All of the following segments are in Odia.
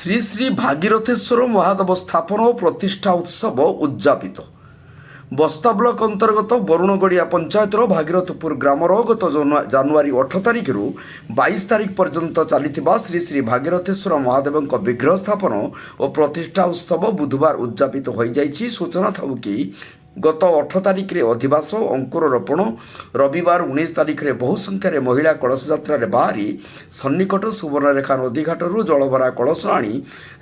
শ্রী শ্রী ভাগীরথেশ্বর মহাদেব স্থাপন ও প্রতিষ্ঠা উৎসব উদযাপিত। বস্তা ব্লক অন্তর্গত বরুণগড়িয়া পঞ্চায়েতর ভাগীরথপুর গ্রামর গত জানুয়ারি 18 তারিখରୁ 22 তারিখ পর্যন্ত চালিଥିବା শ্রী শ্রী ভাগীরথেশ্বর মহাদেবଙ୍କ ବିଗ୍ରହ ସ୍ଥାପନ ଓ ପ୍ରତିଷ୍ଠା ଉତ୍ସବ ବୁଧବାର ଉଦଯାପିତ ହୋଇଯାଇଛି। ସୂଚନା ଥାଉ କି ଗତ 18 ତାରିଖରେ ଅଧିବାସ ଅଙ୍କୁରୋପଣ, ରବିବାର 19 ତାରିଖରେ ବହୁ ସଂଖ୍ୟାରେ ମହିଳା କଳସ ଯାତ୍ରାରେ ବାହାରି ସନ୍ନିକଟ ସୁବର୍ଣ୍ଣରେଖା ନଦୀଘାଟରୁ ଜଳଭରା କଳସ ଆଣି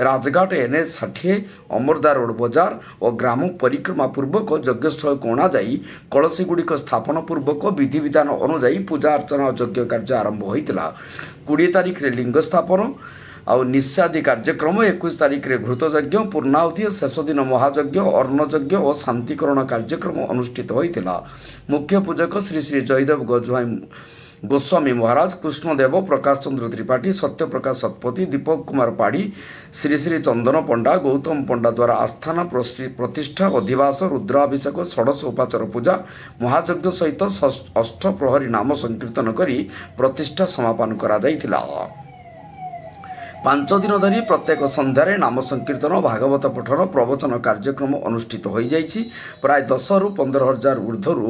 ରାଜଘାଟ NH 60 ଅମରଦା ରୋଡ ବଜାର ଓ ଗ୍ରାମ ପରିକ୍ରମା ପୂର୍ବକ ଯଜ୍ଞସ୍ଥଳକୁ ଅଣାଯାଇ କଳସୀଗୁଡ଼ିକ ସ୍ଥାପନ ପୂର୍ବକ ବିଧିବିଧାନ ଅନୁଯାୟୀ ପୂଜା ଅର୍ଚ୍ଚନା ଓ ଯଜ୍ଞ କାର୍ଯ୍ୟ ଆରମ୍ଭ ହୋଇଥିଲା। 20 ତାରିଖରେ ଲିଙ୍ଗ ସ୍ଥାପନ ଆଉ ନିଶ୍ଚାଦି କାର୍ଯ୍ୟକ୍ରମ, 21 ତାରିଖରେ ଘୃତ ଯଜ୍ଞ, ପୂର୍ଣ୍ଣାହୁତି, ଶେଷ ଦିନ ମହାଯଜ୍ଞ, ଅର୍ଣ୍ଣଯଜ୍ଞ ଓ ଶାନ୍ତିକରଣ କାର୍ଯ୍ୟକ୍ରମ ଅନୁଷ୍ଠିତ ହୋଇଥିଲା। ମୁଖ୍ୟ ପୂଜକ ଶ୍ରୀ ଶ୍ରୀ ଜୟଦେବ ଗୋସ୍ୱାମୀ ମହାରାଜ, କୃଷ୍ଣଦେବ, ପ୍ରକାଶ ଚନ୍ଦ୍ର ତ୍ରିପାଠୀ, ସତ୍ୟପ୍ରକାଶ ଶତପଥୀ, ଦୀପକ କୁମାର ପାଢ଼ୀ, ଶ୍ରୀ ଶ୍ରୀ ଚନ୍ଦନ ପଣ୍ଡା, ଗୌତମ ପଣ୍ଡା ଦ୍ୱାରା ଆସ୍ଥାନା ପ୍ରତିଷ୍ଠା, ଅଧିବାସ, ରୁଦ୍ରାଭିଷେକ, ଷୋଡ଼ଶ ଉପାଚାର ପୂଜା, ମହାଯଜ୍ଞ ସହିତ ଅଷ୍ଟପ୍ରହରୀ ନାମ ସଂକୀର୍ତ୍ତନ କରି ପ୍ରତିଷ୍ଠା ସମାପନ କରାଯାଇଥିଲା। 5 ଦିନ ଧରି ପ୍ରତ୍ୟେକ ସନ୍ଧ୍ୟାରେ ନାମ ସଂକୀର୍ତ୍ତନ, ଭାଗବତ ପଠନ, ପ୍ରବଚନ କାର୍ଯ୍ୟକ୍ରମ ଅନୁଷ୍ଠିତ ହୋଇଯାଇଛି। ପ୍ରାୟ 10ରୁ 15 ହଜାର ଉର୍ଦ୍ଧ୍ୱରୁ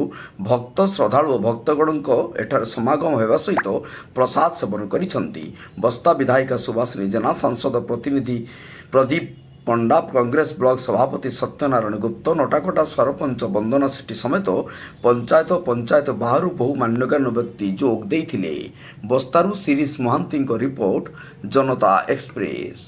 ଭକ୍ତ, ଶ୍ରଦ୍ଧାଳୁ ଓ ଭକ୍ତଗଣଙ୍କ ଏଠାରେ ସମାଗମ ହେବା ସହିତ ପ୍ରସାଦ ସେବନ କରିଛନ୍ତି। ବସ୍ତା ବିଧାୟିକା ସୁଭାଷିନୀ ଜେନା, ସାଂସଦ ପ୍ରତିନିଧି ପ୍ରଦୀପ ପଣ୍ଡା, କଂଗ୍ରେସ ବ୍ଲକ ସଭାପତି ସତ୍ୟନାରାୟଣ ଗୁପ୍ତ, ନଟାକଟା ସରପଞ୍ଚ ବନ୍ଦନା ସେଠୀ ସମେତ ପଞ୍ଚାୟତ ବାହାରୁ ବହୁ ମାନ୍ୟଗଣ୍ୟ ବ୍ୟକ୍ତି ଯୋଗ ଦେଇଥିଲେ। ବସ୍ତାରୁ ଶିରିଷ ମହାନ୍ତିଙ୍କ ରିପୋର୍ଟ, ଜନତା ଏକ୍ସପ୍ରେସ।